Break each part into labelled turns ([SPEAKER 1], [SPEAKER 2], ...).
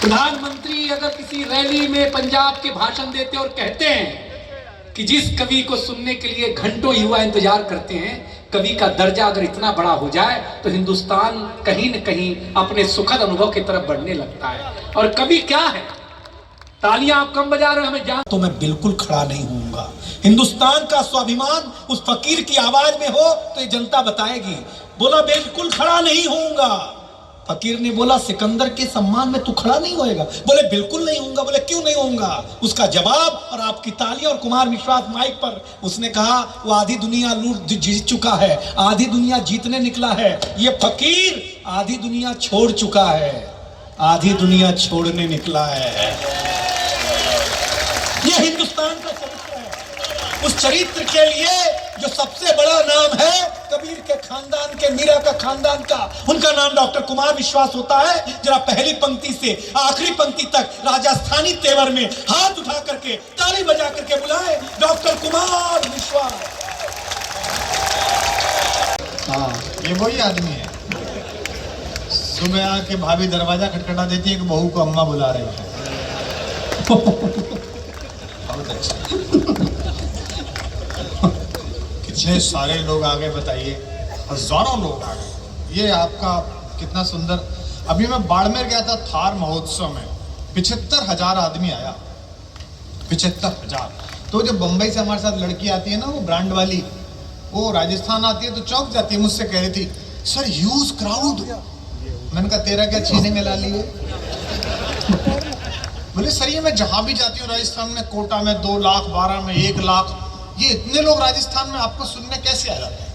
[SPEAKER 1] प्रधानमंत्री अगर किसी रैली में पंजाब के भाषण देते और कहते हैं कि जिस कवि को सुनने के लिए घंटों युवा इंतजार करते हैं, कवि का दर्जा अगर इतना बड़ा हो जाए तो हिंदुस्तान कहीं न कहीं अपने सुखद अनुभव की तरफ बढ़ने लगता है। और कवि क्या है? तालियां आप कम बजा रहे हो, हमें जान।
[SPEAKER 2] तो मैं बिल्कुल खड़ा नहीं होऊंगा। हिंदुस्तान का स्वाभिमान उस फकीर की आवाज में हो तो ये जनता बताएगी। बोला बिल्कुल खड़ा नहीं होऊंगा। फकीर ने बोला सिकंदर के सम्मान में तू खड़ा नहीं होएगा? बोले बिल्कुल नहीं होऊंगा। बोले क्यों नहीं होऊंगा? उसका जवाब और आपकी तालियां और कुमार विश्वास माइक पर। उसने कहा वो आधी दुनिया लूट जीत चुका है, आधी दुनिया जीतने निकला है। ये फकीर आधी दुनिया छोड़ चुका है, आधी दुनिया छोड़ने निकला है। ये हिंदुस्तान का चरित्र है। उस चरित्र के लिए जो सबसे बड़ा नाम है कबीर के खानदान के, मीरा का खानदान का, उनका नाम डॉक्टर कुमार विश्वास होता है। जरा पहली पंक्ति से आखिरी पंक्ति तक राजस्थानी तेवर में हाथ उठा करके ताली बजा करके बुलाए डॉक्टर कुमार विश्वास।
[SPEAKER 3] हाँ, ये वही आदमी है। सुबह आके भाभी दरवाजा खटखटा देती है कि बहू को अम्मा बुला रही है। बहुत अच्छा। कितने सारे लोग आ गए बताइए, हजारों लोग आ गए। ये आपका कितना सुंदर। अभी मैं बाड़मेर गया था थार महोत्सव में, 75,000 आदमी आया। 75,000। तो जब बंबई से हमारे साथ लड़की आती है ना, वो ब्रांड वाली, वो राजस्थान आती है तो चौंक जाती है। मुझसे कह रही थी सर ह्यूज क्राउड। मैंने कहा तेरा क्या छीने में ला लिए? बोले सर ये मैं जहां भी जाती हूँ राजस्थान में, कोटा में 2 लाख, 12 में 1 लाख, ये इतने लोग राजस्थान में आपको सुनने कैसे आ जाते हैं?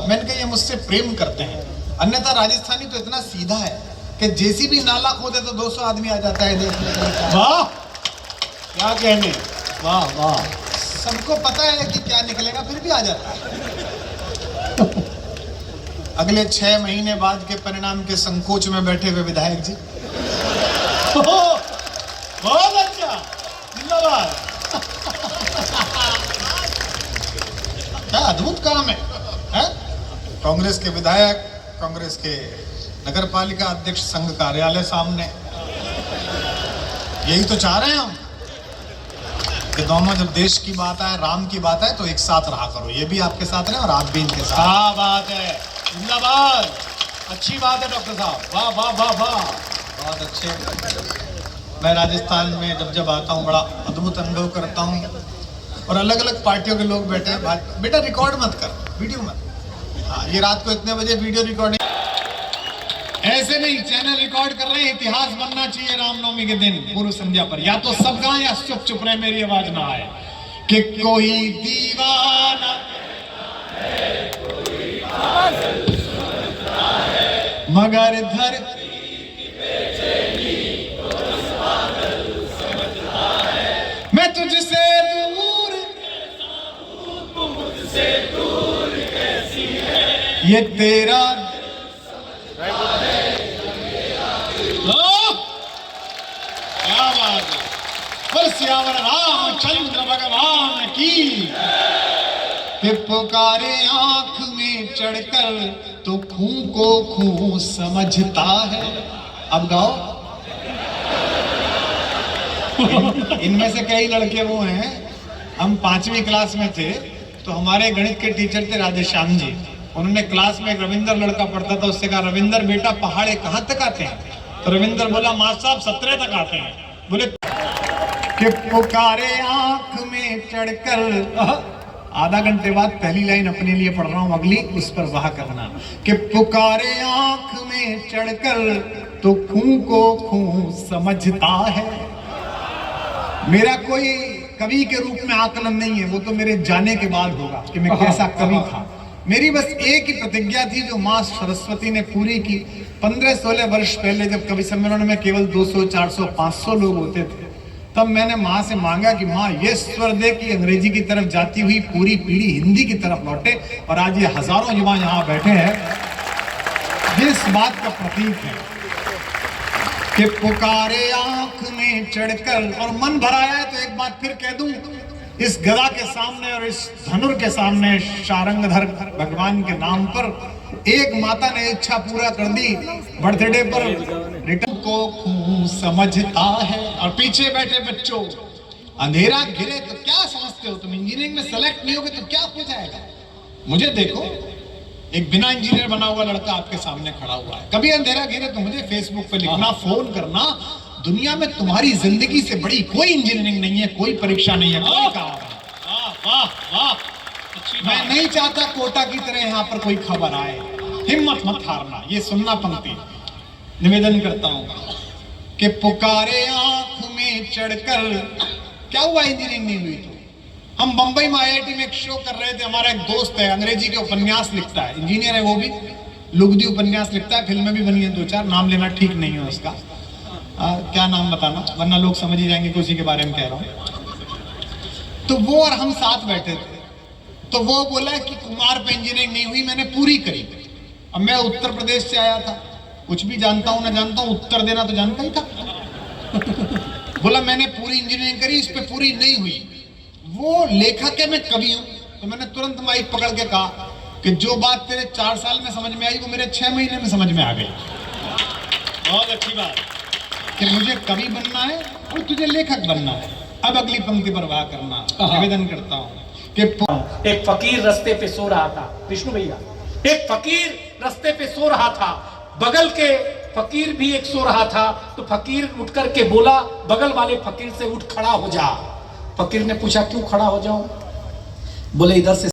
[SPEAKER 3] मैंने कहा ये मुझसे प्रेम करते हैं। अन्यथा राजस्थानी तो इतना सीधा है कि जैसी भी नाला खोदे तो 200 आदमी आ जाता है देखने के लिए। वाह क्या कहने, वाह वाह। सबको पता है कि क्या निकलेगा, फिर भी आ जाता है। अगले 6 महीने बाद के परिणाम के संकोच में बैठे हुए विधायक जी। बहुत अच्छा, जिंदाबाद। क्या अद्भुत काम है? कांग्रेस के विधायक, कांग्रेस के नगर पालिका अध्यक्ष, संघ कार्यालय सामने। यही तो चाह रहे हैं हम कि दोनों जब देश की बात आए, राम की बात आए तो एक साथ रहा करो। ये भी आपके साथ रहे और आप भी इनके साथ। क्या बात है, जिंदाबाद। अच्छी बात है डॉक्टर साहब, वाह वाह वाह वाह, बहुत अच्छे। मैं राजस्थान में जब आता हूँ बड़ा अद्भुत अनुभव करता हूँ। और अलग अलग पार्टियों के लोग बैठे हैं। बेटा रिकॉर्ड मत कर, वीडियो मत। हाँ, ये रात को इतने बजे वीडियो रिकॉर्डिंग ऐसे नहीं, चैनल रिकॉर्ड कर रहे हैं। इतिहास बनना चाहिए रामनवमी के दिन पूर्व संध्या पर। या तो सब गाएं या चुप चुप रहे, मेरी आवाज ना आए। कि कोई दीवाना है, कोई पागल सुनता है, मगर धरती की बेचैनी को पागल समझता है। मैं तुझसे दूर मुझसे दूर कैसी है ये तेरा समझता है। क्या बात है। पर सियावर रामचंद्र भगवान की। कि पुकारे आंख में चढ़कर तो खूं को खूं समझता है। अब गाओ। इनमें से कई लड़के वो हैं, हम 5वीं क्लास में थे तो हमारे गणित के टीचर थे राधेश्याम जी। उन्होंने क्लास में एक रविंदर लड़का पढ़ता था, उससे कहा रविंदर बेटा पहाड़े कहाँ तक आते हैं? तो रविंदर बोला मास्टर साहब 17 तक आते हैं। बोले कि पुकारे आंख में चढ़कर। आधा घंटे बाद पहली लाइन अपने लिए पढ़ रहा हूं, अगली उस पर वाह करना। कि पुकारे आंख में चढ़कर तो खूं को खूं समझता है। मेरा कोई कवि के रूप में आकलन नहीं है, वो तो मेरे जाने के बाद होगा कि मैं कैसा कवि था। मेरी बस एक ही प्रतिज्ञा थी जो माँ सरस्वती ने पूरी की। 15-16 वर्ष पहले जब कवि सम्मेलन में केवल 200, 400, 500 लोग होते थे, तब मैंने माँ से मांगा कि माँ ये स्वर दे कि अंग्रेजी की तरफ जाती हुई पूरी पीढ़ी हिंदी की तरफ लौटे। और आज ये हजारों युवा यहाँ बैठे हैं, ये इस बात का प्रतीक है कि पुकारे आंख में चढ़कर। और मन भराया है तो एक बात फिर कह दूं, इस गदा के सामने और इस धनुर के सामने शारंगधर भगवान के नाम पर एक माता ने इच्छा पूरा कर दी, बर्थडे पर रिटर्न को खून समझता है। और पीछे बैठे बच्चों, अंधेरा घिरे तो क्या समझते हो तुम, इंजीनियरिंग में सेलेक्ट नहीं होगे तो क्या हो जाएगा। मुझे देखो, एक बिना इंजीनियर बना हुआ लड़का आपके सामने खड़ा हुआ है। कभी अंधेरा घिरे तो मुझे फेसबुक पे लिखना, फोन करना। दुनिया में तुम्हारी जिंदगी से बड़ी कोई इंजीनियरिंग नहीं है, कोई परीक्षा नहीं है, कोई काम नहीं।
[SPEAKER 2] वाह वाह,
[SPEAKER 3] मैं नहीं चाहता कोटा की तरह यहाँ पर कोई खबर आए। हिम्मत मत हारना, ये सुनना पंक्ति। निवेदन करता हूं कि पुकारे आंख में चढ़कर, क्या हुआ इंजीनियरिंग नहीं हुई तो। हम बंबई में आईआईटी में एक शो कर रहे थे, हमारा एक दोस्त है, अंग्रेजी के उपन्यास लिखता है, इंजीनियर है वो भी, लुगदी उपन्यास लिखता है, फिल्में भी बनी है 2-4, नाम लेना ठीक नहीं है उसका। क्या नाम बताना, वरना लोग समझ ही जाएंगे कि उसी के बारे में कह रहा हूं। तो वो और हम साथ बैठे थे, तो वो बोला कि कुमार पे इंजीनियरिंग नहीं हुई, मैंने पूरी करी। अब मैं उत्तर प्रदेश से आया था, कुछ भी जानता हूं ना जानता हूं, उत्तर देना तो जानता ही था। बोला मैंने पूरी इंजीनियरिंग करी, इस पे पूरी नहीं हुई। वो लेखक है, मैं कवि हूं, तो मैंने तुरंत माइक पकड़ के कहा कि जो बात तेरे 4 साल में समझ में आई वो मेरे 6 महीने में समझ में आ गई।
[SPEAKER 2] बहुत अच्छी बात
[SPEAKER 3] कि मुझे कवि बनना है और तुझे लेखक बनना है। अब अगली पंक्ति पर वाह करना। निवेदन करता हूं कि
[SPEAKER 1] एक फकीर रास्ते पे सो रहा था, विष्णु भैया, एक फकीर रास्ते पे सो रहा था, बगल के फकीर भी एक सो रहा था। तो फकीर उठ करके बोला बगल वाले फकीर से, उठ खड़ा हो जा। फकीर ने पूछा क्यों खड़ा हो जाऊं? बोले इधर से